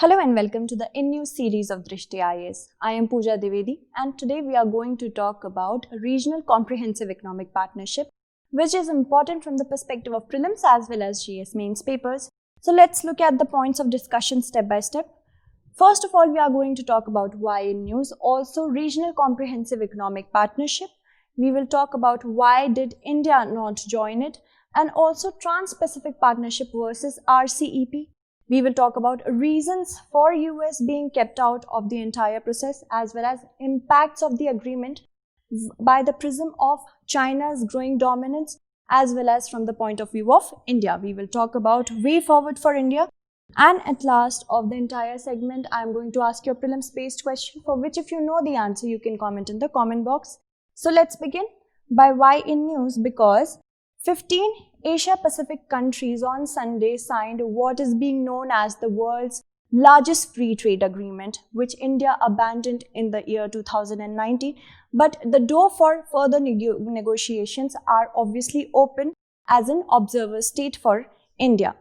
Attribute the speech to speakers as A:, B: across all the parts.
A: Hello and welcome to the in-news series of Drishti IAS. I am Pooja Dwivedi and today we are going to talk about a regional comprehensive economic partnership which is important from the perspective of prelims as well as GS mains papers. So let's look at the points of discussion step by step. First of all, we are going to talk about why in news, also regional comprehensive economic partnership. We will talk about why did India not join it and also Trans-Pacific Partnership versus RCEP. We will talk about reasons for US being kept out of the entire process as well as impacts of the agreement by the prism of China's growing dominance as well as from the point of view of India. We will talk about way forward for India. And at last of the entire segment, I am going to ask you a prelims based question for which if you know the answer, you can comment in the comment box. So let's begin by why in news, because 15 Asia-Pacific countries on Sunday signed what is being known as the world's largest free trade agreement, which India abandoned in the year 2019. But the door for further negotiations are obviously open as an observer state for India.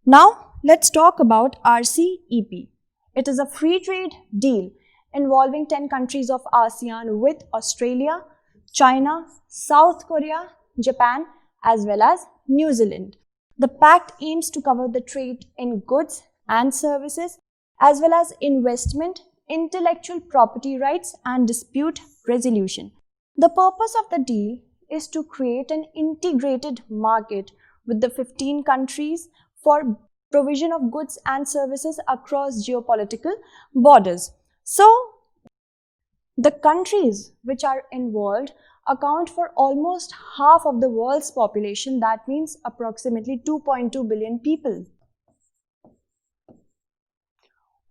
A: Now, let's talk about RCEP. It is a free trade deal involving 10 countries of ASEAN with Australia, China, South Korea, Japan, as well as New Zealand. The pact aims to cover the trade in goods and services as well as investment, intellectual property rights and dispute resolution. The purpose of the deal is to create an integrated market with the 15 countries for provision of goods and services across geopolitical borders. So, the countries which are involved account for almost half of the world's population, that means approximately 2.2 billion people.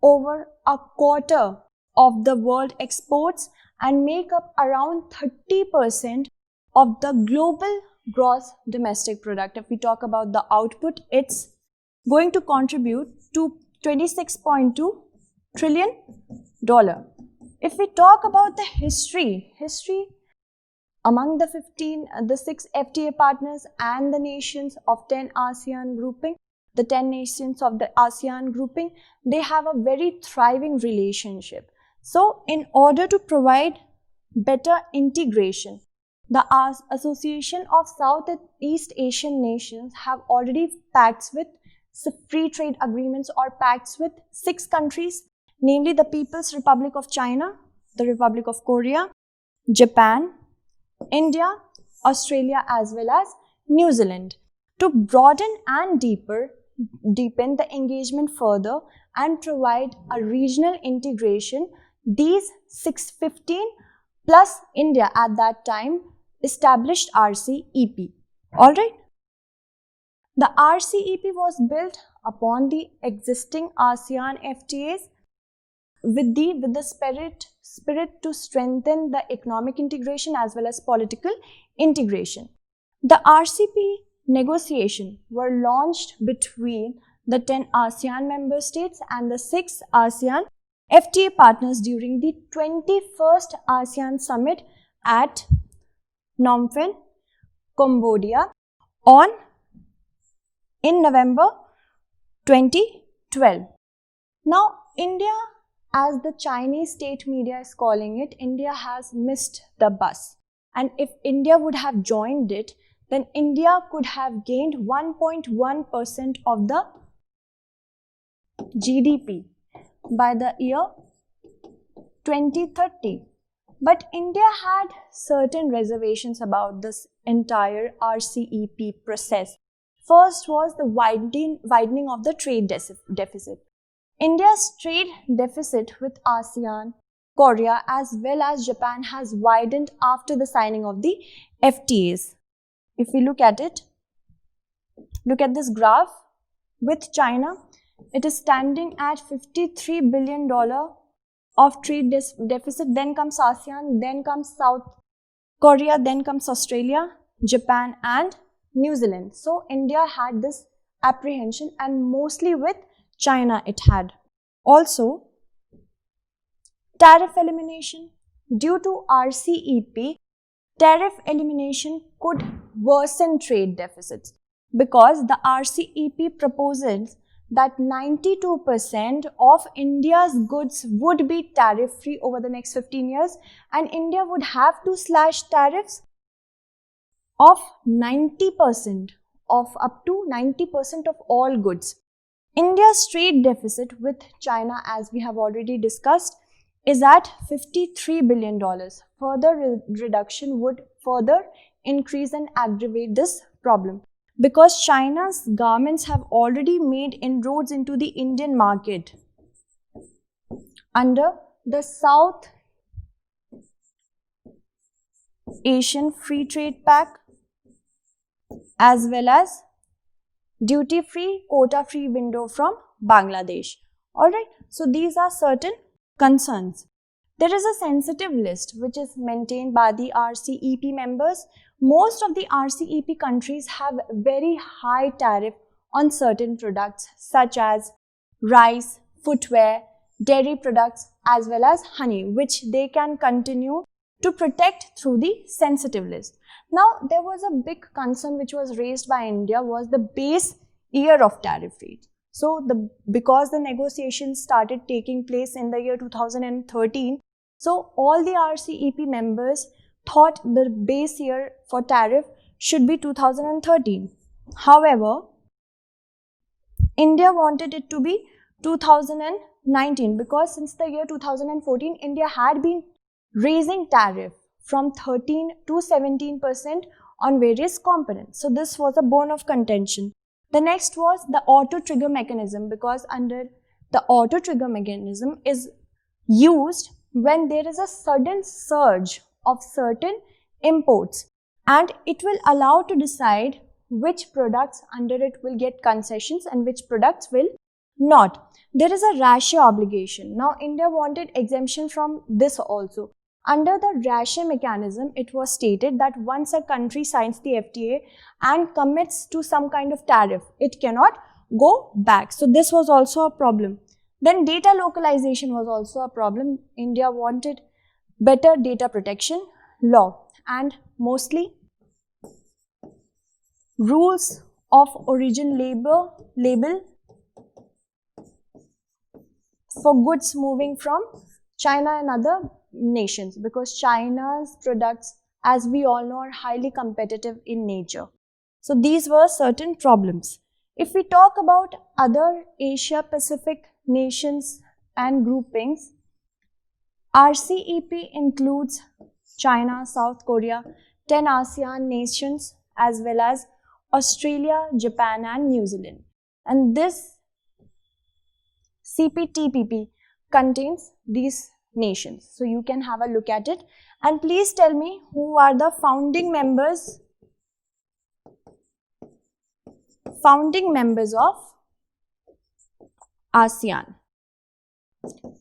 A: Over a quarter of the world exports and make up around 30% of the global gross domestic product. If we talk about the output, it's going to contribute to $26.2 trillion. If we talk about the history among the 6 FTA partners and the nations of 10 ASEAN grouping, the 10 nations of the ASEAN grouping, they have a very thriving relationship. So, in order to provide better integration, the Association of Southeast Asian Nations have already pacts with free trade agreements or pacts with 6 countries, namely the People's Republic of China, the Republic of Korea, Japan, India, Australia as well as New Zealand. To broaden and deepen the engagement further and provide a regional integration, these 615 plus India at that time established RCEP. Alright. The RCEP was built upon the existing ASEAN FTAs with the spirit to strengthen the economic integration as well as political integration. The RCEP negotiations were launched between the 10 ASEAN member states and the 6 ASEAN FTA partners during the 21st ASEAN Summit at Phnom Penh, Cambodia in November 2012. Now, India, as the Chinese state media is calling it, India has missed the bus. And if India would have joined it, then India could have gained 1.1% of the GDP by the year 2030. But India had certain reservations about this entire RCEP process. First was the widening of the trade deficit. India's trade deficit with ASEAN, Korea as well as Japan has widened after the signing of the FTAs. If we look at it, look at this graph with China, it is standing at $53 billion of trade deficit. Then comes ASEAN, then comes South Korea, then comes Australia, Japan and New Zealand. So India had this apprehension and mostly with China it had. Also, tariff elimination. Due to RCEP, tariff elimination could worsen trade deficits because the RCEP proposes that 92% of India's goods would be tariff-free over the next 15 years, and India would have to slash tariffs of 90%, of up to 90% of all goods. India's trade deficit with China, as we have already discussed, is at $53 billion. Further reduction would further increase and aggravate this problem, because China's garments have already made inroads into the Indian market under the South Asian Free Trade Pact, as well as duty-free, quota-free window from Bangladesh. Alright, so these are certain concerns. There is a sensitive list which is maintained by the RCEP members. Most of the RCEP countries have very high tariff on certain products such as rice, footwear, dairy products, as well as honey, which they can continue to protect through the sensitive list. Now, there was a big concern which was raised by India was the base year of tariff rate. So, because the negotiations started taking place in the year 2013, so all the RCEP members thought the base year for tariff should be 2013. However, India wanted it to be 2019, because since the year 2014, India had been raising tariff from 13 to 17% on various components. So this was a bone of contention. The next was the auto trigger mechanism, because under the auto trigger mechanism is used when there is a sudden surge of certain imports, and it will allow to decide which products under it will get concessions and which products will not. There is a ratio obligation. Now India wanted exemption from this also. Under the ratio mechanism, it was stated that once a country signs the FTA and commits to some kind of tariff, it cannot go back. So this was also a problem. Then data localization was also a problem. India wanted better data protection law, and mostly rules of origin label for goods moving from China and other nations, because China's products, as we all know, are highly competitive in nature. So these were certain problems. If we talk about other Asia Pacific nations and groupings, RCEP includes China, South Korea, 10 ASEAN nations, as well as Australia, Japan and New Zealand. And this CPTPP contains these nations. So you can have a look at it, and please tell me who are the founding members of ASEAN.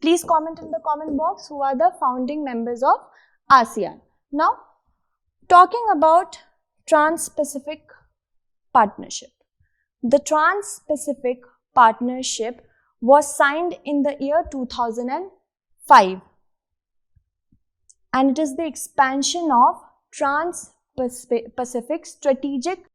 A: Please comment in the comment box who are the founding members of ASEAN. Now, talking about Trans-Pacific Partnership. The Trans-Pacific Partnership was signed in the year 2005, and it is the expansion of Trans-Pacific Strategic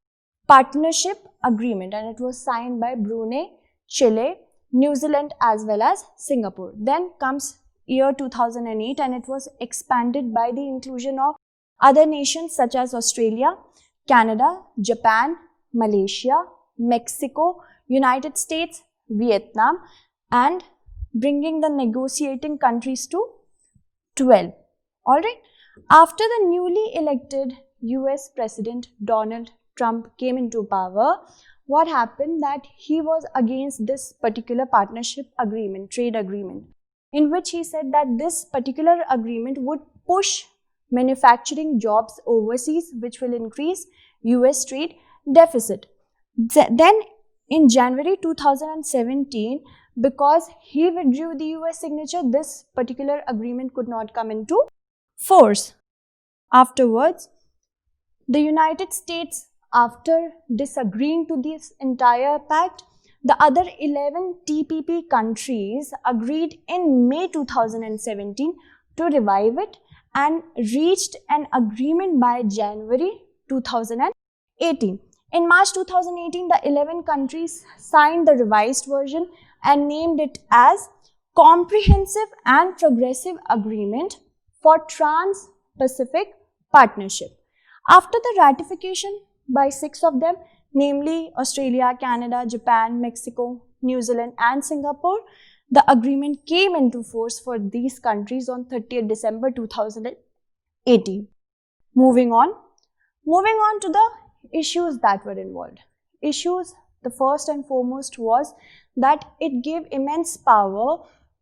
A: Partnership Agreement, and it was signed by Brunei, Chile, New Zealand as well as Singapore. Then comes year 2008, and it was expanded by the inclusion of other nations such as Australia, Canada, Japan, Malaysia, Mexico, United States, Vietnam, and bringing the negotiating countries to 12. Alright, after the newly elected US President Donald Trump came into power, what happened that he was against this particular partnership agreement, trade agreement, in which he said that this particular agreement would push manufacturing jobs overseas, which will increase US trade deficit. Then in January 2017, because he withdrew the US signature, this particular agreement could not come into force. Afterwards, the United States, after disagreeing to this entire pact, the other 11 TPP countries agreed in May 2017 to revive it and reached an agreement by January 2018. In March 2018, the 11 countries signed the revised version and named it as Comprehensive and Progressive Agreement for Trans-Pacific Partnership. After the ratification by 6 of them, namely Australia, Canada, Japan, Mexico, New Zealand and Singapore, the agreement came into force for these countries on 30th December 2018. Moving on to the issues that were involved. Issues, the first and foremost was that it gave immense power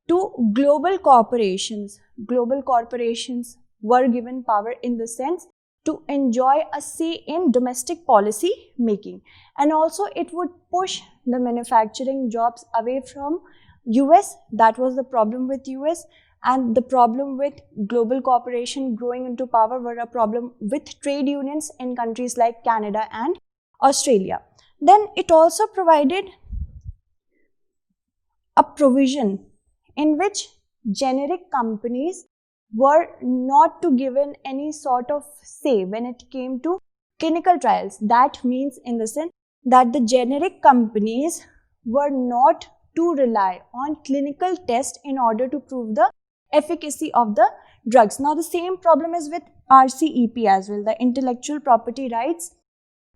A: to global corporations. Global corporations were given power in the sense to enjoy a say in domestic policy making, and also it would push the manufacturing jobs away from US. That was the problem with US, and the problem with global corporation growing into power were a problem with trade unions in countries like Canada and Australia. Then it also provided a provision in which generic companies were not to given any sort of say when it came to clinical trials. That means in the sense that the generic companies were not to rely on clinical tests in order to prove the efficacy of the drugs. Now the same problem is with RCEP as well, the intellectual property rights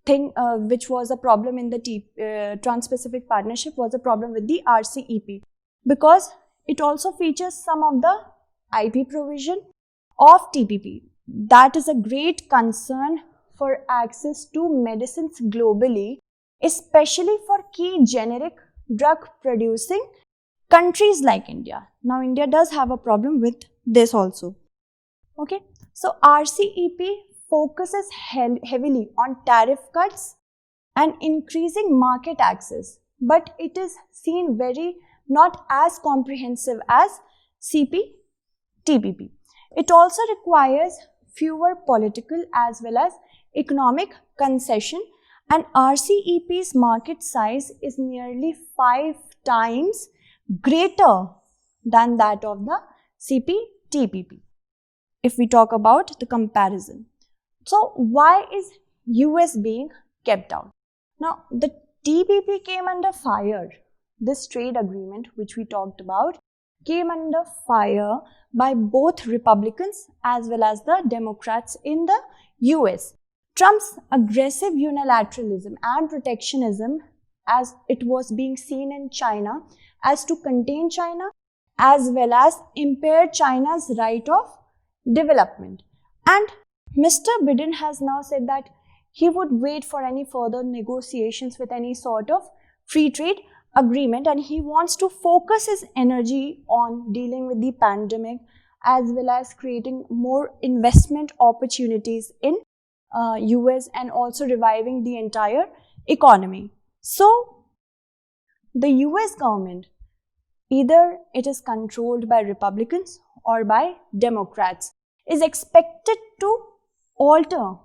A: thing, which was a problem in the Trans-Pacific Partnership, was a problem with the RCEP because it also features some of the IP provision of TPP. That is a great concern for access to medicines globally, especially for key generic drug producing countries like India. Now India does have a problem with this also. Okay, so RCEP focuses heavily on tariff cuts and increasing market access, but it is seen very not as comprehensive as CPTPP. It also requires fewer political as well as economic concession, and RCEP's market size is nearly 5 times greater than that of the CPTPP. If we talk about the comparison. So why is US being kept out? Now the TPP came under fire. This trade agreement which we talked about came under fire by both Republicans as well as the Democrats in the US. Trump's aggressive unilateralism and protectionism, as it was being seen in China, as to contain China as well as impair China's right of development. And Mr. Biden has now said that he would wait for any further negotiations with any sort of free trade agreement, and he wants to focus his energy on dealing with the pandemic as well as creating more investment opportunities in US and also reviving the entire economy. So the US government, either it is controlled by Republicans or by Democrats, is expected to alter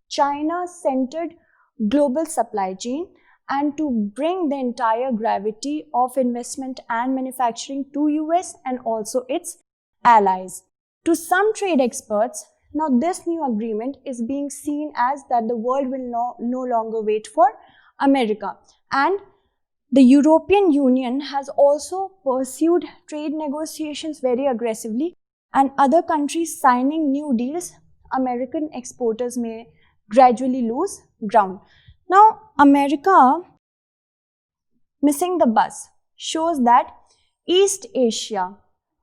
A: China-centered global supply chain and to bring the entire gravity of investment and manufacturing to US and also its allies. To some trade experts, now this new agreement is being seen as that the world will no longer wait for America, and the European Union has also pursued trade negotiations very aggressively, and other countries signing new deals, American exporters may gradually lose ground. Now, America missing the bus shows that East Asia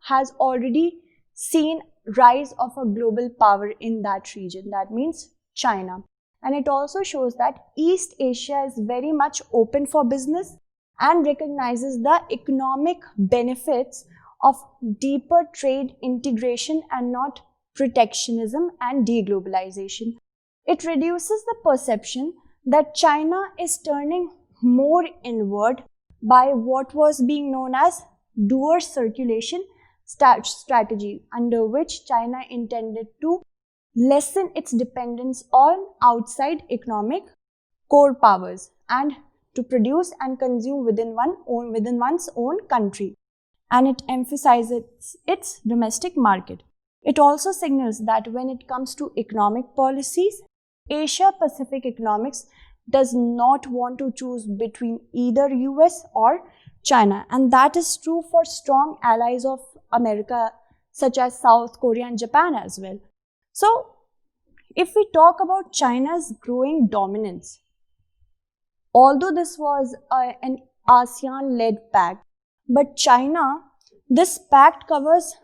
A: has already seen rise of a global power in that region. That means China. And it also shows that East Asia is very much open for business and recognizes the economic benefits of deeper trade integration and not protectionism and deglobalization. It reduces the perception that China is turning more inward by what was being known as dual circulation strategy, under which China intended to lessen its dependence on outside economic core powers and to produce and consume within one's own country, and it emphasizes its domestic market. It also signals that when it comes to economic policies, Asia-Pacific economics does not want to choose between either US or China, and that is true for strong allies of America such as South Korea and Japan as well. So, if we talk about China's growing dominance, although this was an ASEAN-led pact, but China, this pact covers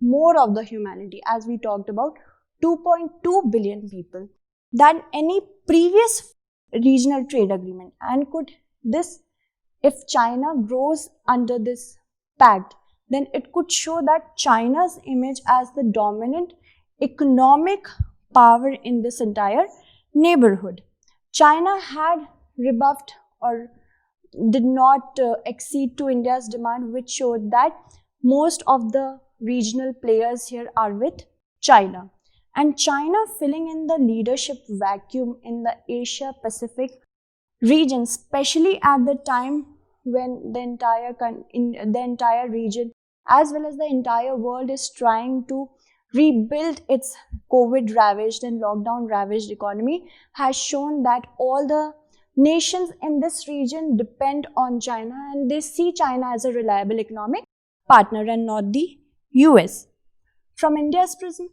A: more of the humanity, as we talked about, 2.2 billion people, than any previous regional trade agreement. And could this, if China grows under this pact, then it could show that China's image as the dominant economic power in this entire neighborhood. China had rebuffed or did not accede to India's demand, which showed that most of the regional players here are with China. And China filling in the leadership vacuum in the Asia Pacific region, especially at the time when the entire region as well as the entire world is trying to rebuild its COVID ravaged and lockdown ravaged economy, has shown that all the nations in this region depend on China and they see China as a reliable economic partner and not the US. From India's prism,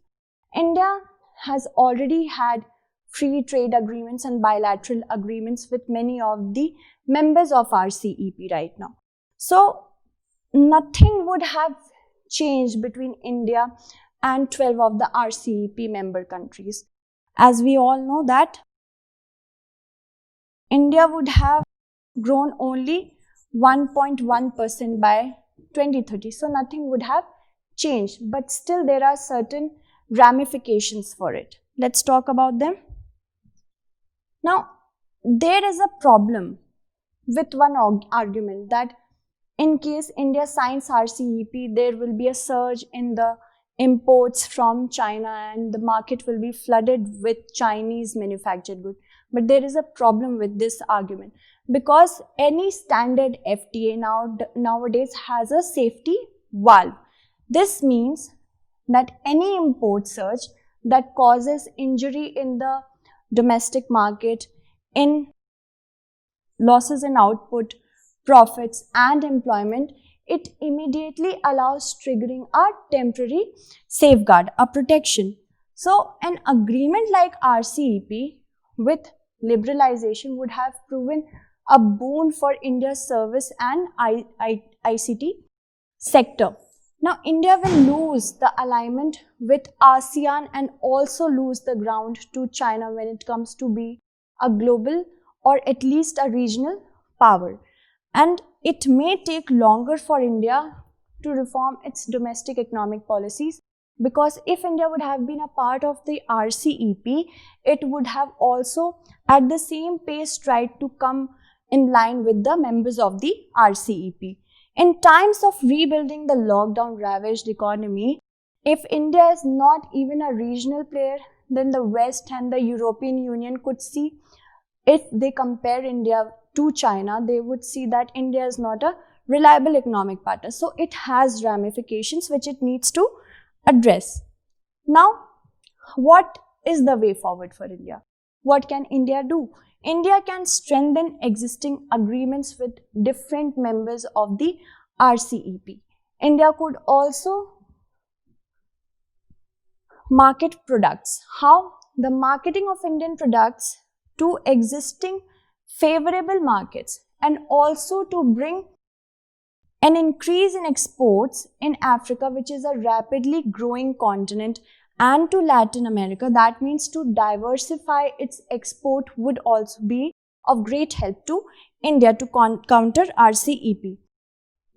A: India has already had free trade agreements and bilateral agreements with many of the members of RCEP right now. So nothing would have changed between India and 12 of the RCEP member countries. As we all know that India would have grown only 1.1% by 2030. So nothing would have changed, but still there are certain ramifications for it. Let's talk about them. Now, there is a problem with one argument that in case India signs RCEP, there will be a surge in the imports from China and the market will be flooded with Chinese manufactured goods. But there is a problem with this argument because any standard FTA nowadays has a safety valve. This means that any import surge that causes injury in the domestic market, in losses in output, profits and employment, it immediately allows triggering a temporary safeguard, a protection. So an agreement like RCEP with liberalization would have proven a boon for India's service and ICT sector. Now, India will lose the alignment with ASEAN and also lose the ground to China when it comes to be a global or at least a regional power. And it may take longer for India to reform its domestic economic policies, because if India would have been a part of the RCEP, it would have also at the same pace tried to come in line with the members of the RCEP. In times of rebuilding the lockdown ravaged economy, if India is not even a regional player, then the West and the European Union could see, if they compare India to China, they would see that India is not a reliable economic partner. So it has ramifications which it needs to address. Now, what is the way forward for India? What can India do? India can strengthen existing agreements with different members of the RCEP. India could also market products. How? The marketing of Indian products to existing favorable markets and also to bring an increase in exports in Africa, which is a rapidly growing continent, and to Latin America. That means to diversify its export would also be of great help to India to counter RCEP.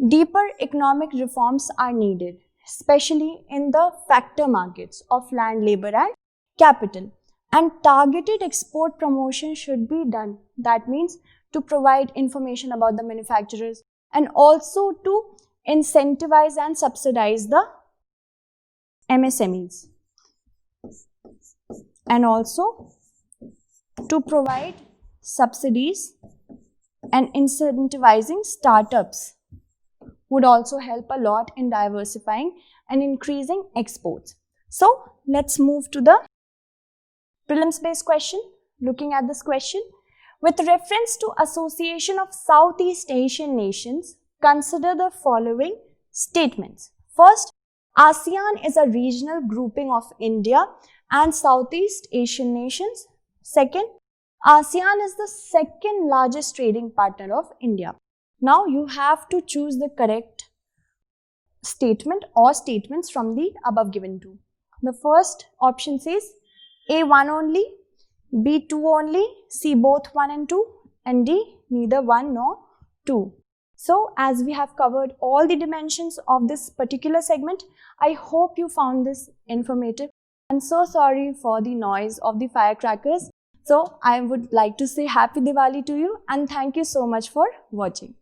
A: Deeper economic reforms are needed, especially in the factor markets of land, labor and capital. And targeted export promotion should be done. That means to provide information about the manufacturers and also to incentivize and subsidize the MSMEs. And also to provide subsidies and incentivizing startups would also help a lot in diversifying and increasing exports. So let's move to the prelims based question. Looking at this question, With reference to Association of Southeast Asian Nations, consider the following statements. First, ASEAN is a regional grouping of India and Southeast Asian nations. Second, ASEAN is the second largest trading partner of India. Now you have to choose the correct statement or statements from the above given two. The first option says A1 only, B2 only, C both 1 and 2, and D neither 1 nor 2. So as we have covered all the dimensions of this particular segment, I hope you found this informative. I'm so sorry for the noise of the firecrackers. So I would like to say Happy Diwali to you and thank you so much for watching.